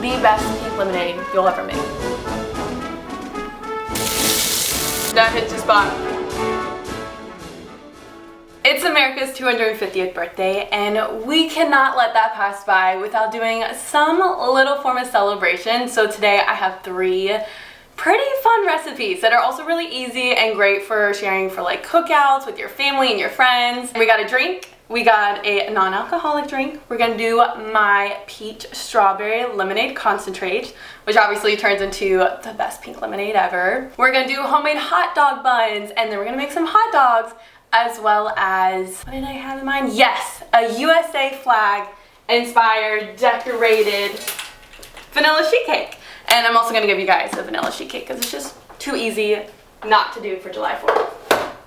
the best pink lemonade you'll ever make. That hits the spot. It's America's 250th birthday, and we cannot let that pass by without doing some little form of celebration. So today I have 3 pretty fun recipes that are also really easy and great for sharing for like cookouts with your family and your friends. We got a drink. We got a non-alcoholic drink. We're gonna do my peach strawberry lemonade concentrate, which obviously turns into the best pink lemonade ever. We're gonna do homemade hot dog buns, and then we're gonna make some hot dogs, as well as, what did I have in mind? Yes, a USA flag inspired decorated vanilla sheet cake. And I'm also gonna give you guys a vanilla sheet cake because it's just too easy not to do for July 4th.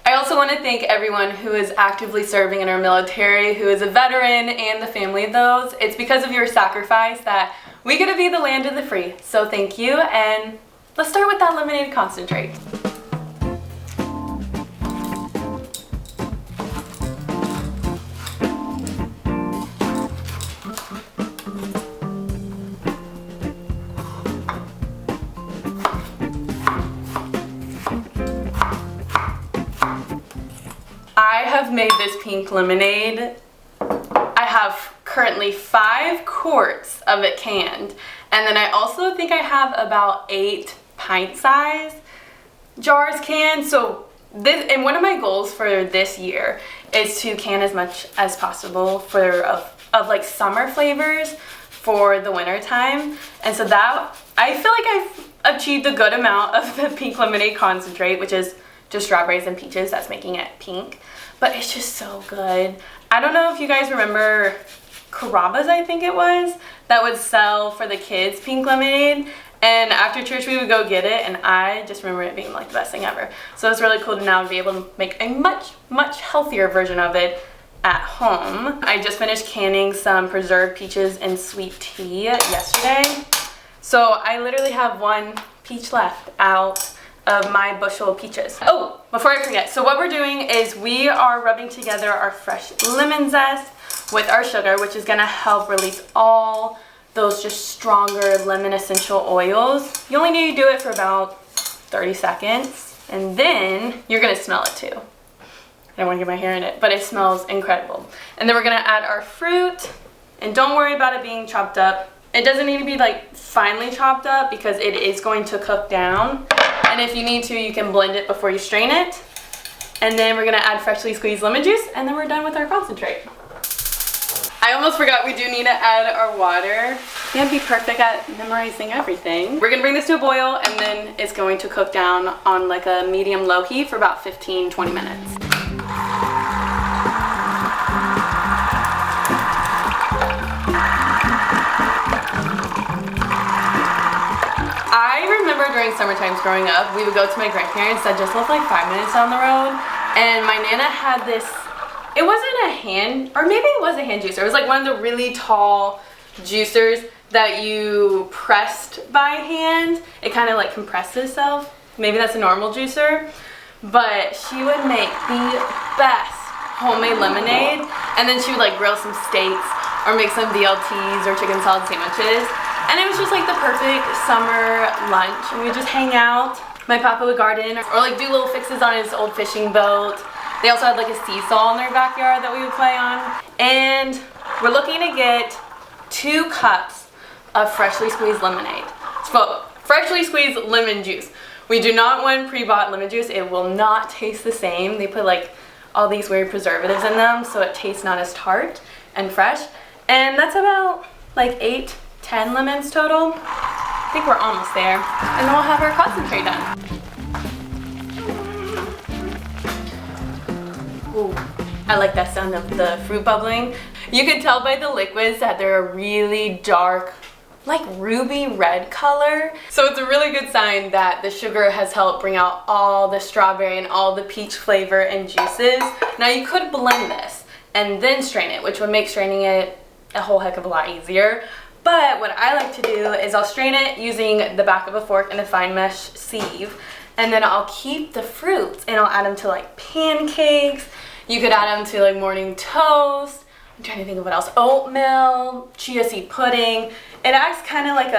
I also want to thank everyone who is actively serving in our military, who is a veteran, and the family of those. It's because of your sacrifice that we get to be the land of the free. So thank you, and let's start with that lemonade concentrate. I have made this pink lemonade. I have currently 5 quarts of it canned, and then I also think I have about 8 pint size jars canned. So this, and one of my goals for this year is to can as much as possible for of like summer flavors for the winter time. And so that, I feel like I've achieved a good amount of the pink lemonade concentrate, which is just strawberries and peaches. That's making it pink, but it's just so good. I don't know if you guys remember Carrabba's, I think it was, that would sell for the kids pink lemonade, and after church we would go get it, and I just remember it being like the best thing ever. So it's really cool to now be able to make a much healthier version of it at home. I just finished canning some preserved peaches and sweet tea yesterday, so I literally have 1 peach left out of my bushel of peaches. Oh, before I forget, so what we're doing is we are rubbing together our fresh lemon zest with our sugar, which is gonna help release all those just stronger lemon essential oils. You only need to do it for about 30 seconds, and then you're gonna smell it too. I don't wanna get my hair in it, but it smells incredible. And then we're gonna add our fruit, and don't worry about it being chopped up. It doesn't need to be like finely chopped up because it is going to cook down. And if you need to, you can blend it before you strain it. And then we're gonna add freshly squeezed lemon juice, and then we're done with our concentrate. I almost forgot we do need to add our water. Can't be perfect at memorizing everything. We're gonna bring this to a boil, and then it's going to cook down on like a medium-low heat for about 15-20 minutes. During summer times growing up, we would go to my grandparents that just lived like 5 minutes down the road, and my nana had this, it wasn't a hand, or maybe it was a hand juicer. It was like one of the really tall juicers that you pressed by hand. It kind of like compressed itself. Maybe that's a normal juicer, but she would make the best homemade lemonade, and then she would like grill some steaks or make some BLTs or chicken salad sandwiches. And it was just like the perfect summer lunch, and we'd just hang out. My papa would garden or like do little fixes on his old fishing boat. They also had like a seesaw in their backyard that we would play on. And we're looking to get 2 cups of freshly squeezed lemonade. So freshly squeezed lemon juice. We do not want pre-bought lemon juice. It will not taste the same. They put like all these weird preservatives in them, so it tastes not as tart and fresh. And that's about like 8-10 lemons total. I think we're almost there. And then we'll have our concentrate done. Ooh, I like that sound of the fruit bubbling. You can tell by the liquids that they're a really dark, like ruby red color. So it's a really good sign that the sugar has helped bring out all the strawberry and all the peach flavor and juices. Now you could blend this and then strain it, which would make straining it a whole heck of a lot easier. But what I like to do is I'll strain it using the back of a fork and a fine mesh sieve, and then I'll keep the fruits and I'll add them to like pancakes. You could add them to like morning toast, I'm trying to think of what else. Oatmeal, chia seed pudding. It acts kind of like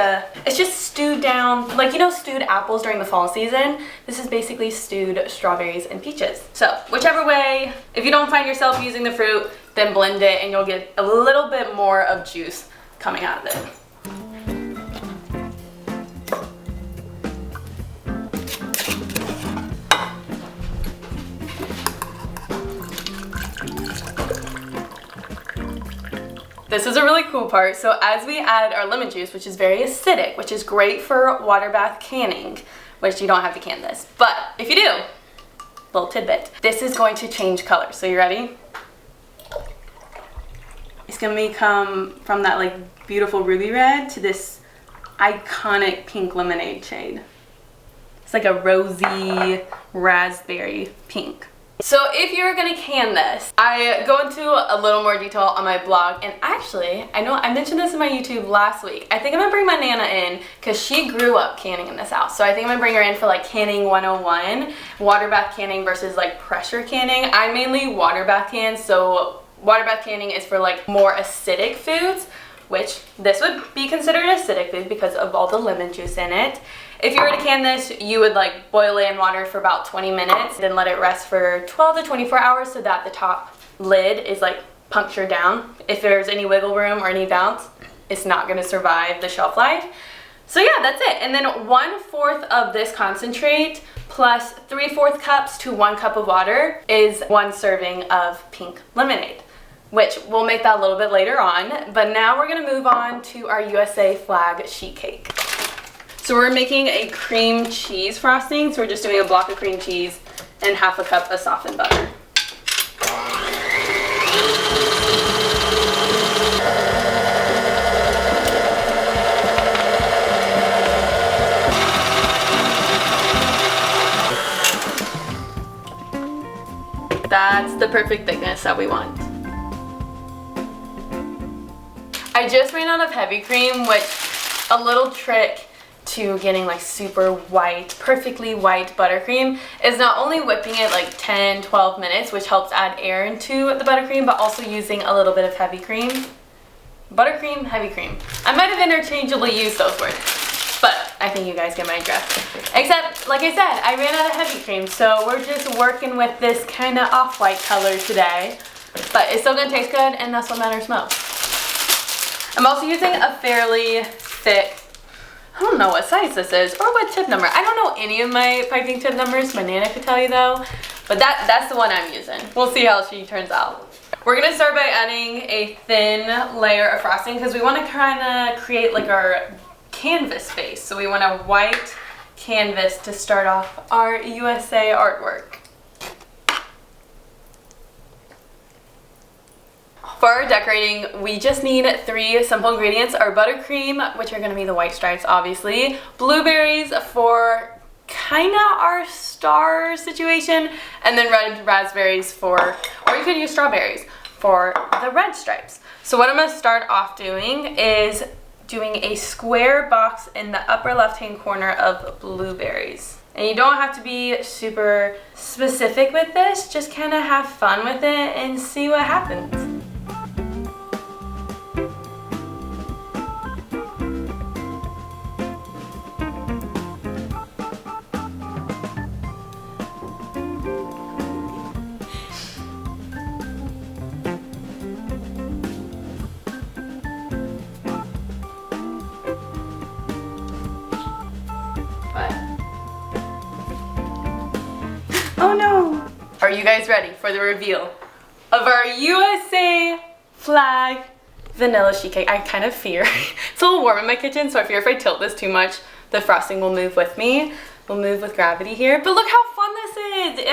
it's just stewed down, like, you know, stewed apples during the fall season. This is basically stewed strawberries and peaches. So whichever way, if you don't find yourself using the fruit, then blend it and you'll get a little bit more of juice coming out of it. This is a really cool part. So as we add our lemon juice, which is very acidic, which is great for water bath canning, which you don't have to can this, but if you do, little tidbit, this is going to change color. So you ready? It's gonna become from that like beautiful ruby red to this iconic pink lemonade shade. It's like a rosy raspberry pink. So if you're gonna can this, I go into a little more detail on my blog, and actually, I know I mentioned this in my YouTube last week. I think I'm gonna bring my Nana in because she grew up canning in this house. So I think I'm gonna bring her in for like canning 101, water bath canning versus like pressure canning. I mainly water bath can, so water bath canning is for like more acidic foods, which this would be considered acidic food because of all the lemon juice in it. If you were to can this, you would like boil it in water for about 20 minutes, then let it rest for 12 to 24 hours so that the top lid is like punctured down. If there's any wiggle room or any bounce, it's not gonna survive the shelf life. So yeah, that's it. And then 1/4 of this concentrate plus 3/4 cups to 1 cup of water is 1 serving of pink lemonade, which we'll make that a little bit later on. But now we're gonna move on to our USA flag sheet cake. So we're making a cream cheese frosting. So we're just doing a block of cream cheese and 1/2 cup of softened butter. That's the perfect thickness that we want. I just ran out of heavy cream, which a little trick to getting like super white, perfectly white buttercream is not only whipping it like 10-12 minutes, which helps add air into the buttercream, but also using a little bit of heavy cream. Buttercream, heavy cream. I might have interchangeably used those words, but I think you guys get my drift. Except, like I said, I ran out of heavy cream, so we're just working with this kind of off-white color today, but it's still gonna taste good, and that's what matters most. I'm also using a fairly thick, I don't know what size this is or what tip number. I don't know any of my piping tip numbers. My Nana could tell you though, but that's the one I'm using. We'll see how she turns out. We're gonna start by adding a thin layer of frosting because we want to kind of create like our canvas face. So we want a white canvas to start off our USA artwork. For our decorating, we just need 3 simple ingredients. Our buttercream, which are going to be the white stripes, obviously. Blueberries for kind of our star situation. And then red raspberries for, or you could use strawberries, for the red stripes. So what I'm going to start off doing is doing a square box in the upper left-hand corner of blueberries. And you don't have to be super specific with this. Just kind of have fun with it and see what happens. Oh no! Are you guys ready for the reveal of our USA flag vanilla sheet cake? I kind of fear. It's a little warm in my kitchen, so I fear if I tilt this too much, the frosting will move with me. We'll move with gravity here. But look how fun this is!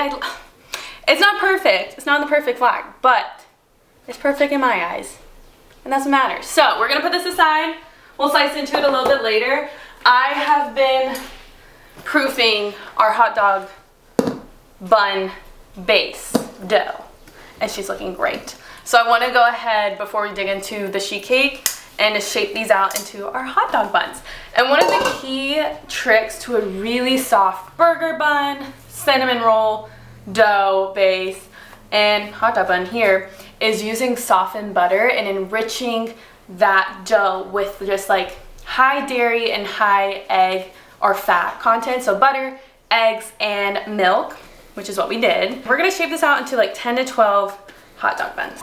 It's not perfect. It's not the perfect flag, but it's perfect in my eyes. And that's what matters. So we're gonna put this aside. We'll slice into it a little bit later. I have been proofing our hot dog bun base dough, and she's looking great. So I want to go ahead before we dig into the sheet cake and to shape these out into our hot dog buns. And one of the key tricks to a really soft burger bun, cinnamon roll, dough base, and hot dog bun here is using softened butter and enriching that dough with just like high dairy and high egg or fat content. So butter, eggs, and milk, which is what we did. We're gonna shape this out into like 10 to 12 hot dog buns.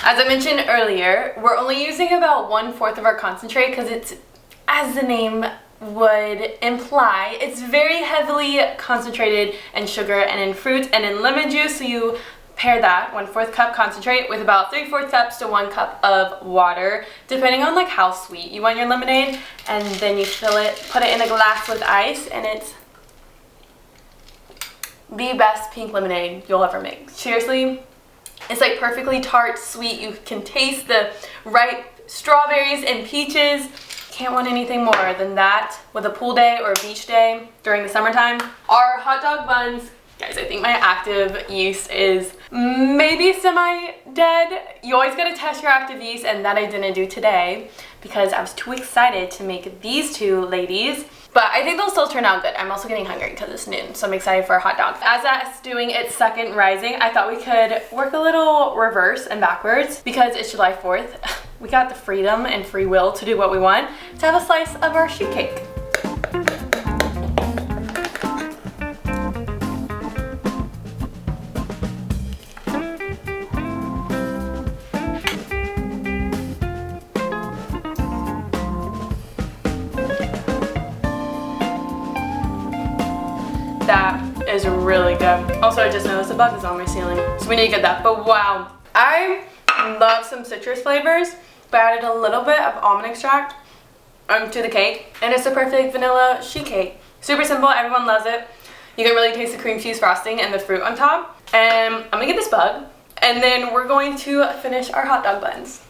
As I mentioned earlier, we're only using about 1/4 of our concentrate because it's, as the name would imply, it's very heavily concentrated in sugar and in fruits and in lemon juice. So you pair that 1/4 cup concentrate with about 3/4 cups to 1 cup of water, depending on like how sweet you want your lemonade. And then you fill it, put it in a glass with ice, and it's the best pink lemonade you'll ever make. Seriously. It's like perfectly tart, sweet. You can taste the ripe strawberries and peaches. Can't want anything more than that with a pool day or a beach day during the summertime. Our hot dog buns, guys, I think my active yeast is maybe semi-dead. You always gotta test your active yeast, and that I didn't do today because I was too excited to make these two ladies. But I think they'll still turn out good. I'm also getting hungry because it's noon, so I'm excited for a hot dog. As that's doing its second rising, I thought we could work a little reverse and backwards because it's July 4th. We got the freedom and free will to do what we want, to have a slice of our sheet cake. That is really good. Also, I just noticed a bug is on my ceiling, so we need to get that. But wow, I love some citrus flavors, but I added a little bit of almond extract to the cake, and it's a perfect vanilla sheet cake. Super simple, everyone loves it. You can really taste the cream cheese frosting and the fruit on top. And I'm gonna get this bug, and then we're going to finish our hot dog buns.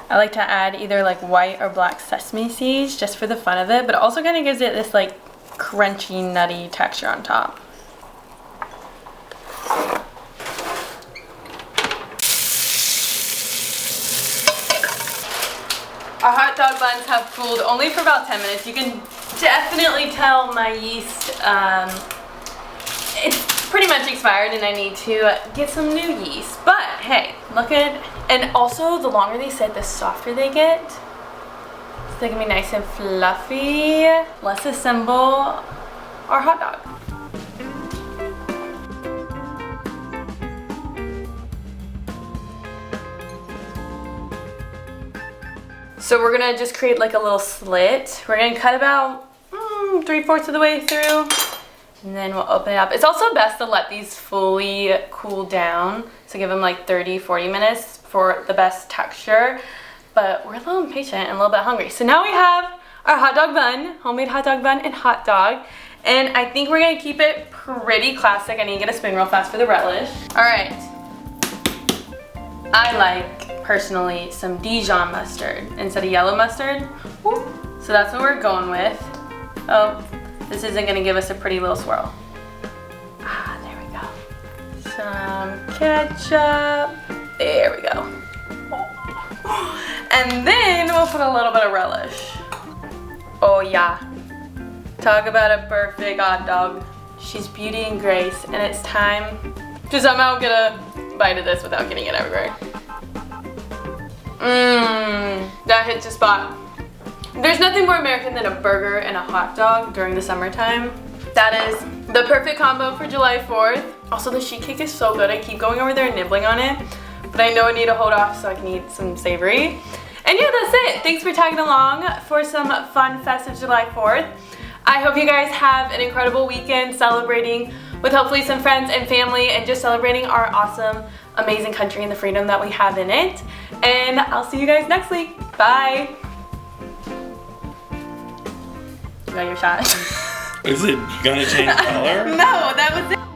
I like to add either like white or black sesame seeds just for the fun of it, but it also kind of gives it this like crunchy, nutty texture on top. Our hot dog buns have cooled only for about 10 minutes. You can definitely tell my yeast, it's pretty much expired and I need to get some new yeast. But hey, look at, and also the longer they sit, the softer they get. So they're gonna be nice and fluffy. Let's assemble our hot dog. So we're gonna just create like a little slit. We're gonna cut about 3/4 of the way through, and then we'll open it up. It's also best to let these fully cool down, so give them like 30-40 minutes for the best texture. But we're a little impatient and a little bit hungry. So now we have our hot dog bun, homemade hot dog bun and hot dog. And I think we're gonna keep it pretty classic. I need to get a spoon real fast for the relish. All right, I like, personally, some Dijon mustard instead of yellow mustard. So that's what we're going with. Oh, this isn't gonna give us a pretty little swirl. Ah, there we go. Some ketchup, there we go. And then we'll put a little bit of relish. Oh yeah, talk about a perfect hot dog. She's beauty and grace, and it's time to somehow get a bite of this without getting it everywhere. That hits the spot. There's nothing more American than a burger and a hot dog during the summertime. That is the perfect combo for July 4th. Also, the sheet cake is so good. I keep going over there and nibbling on it, but I know I need to hold off so I can eat some savory. And yeah, that's it. Thanks for tagging along for some fun festive July 4th. I hope you guys have an incredible weekend celebrating with hopefully some friends and family and just celebrating our awesome, amazing country and the freedom that we have in it. And I'll see you guys next week. Bye. You got your shot? Is it gonna change color? No, that was it.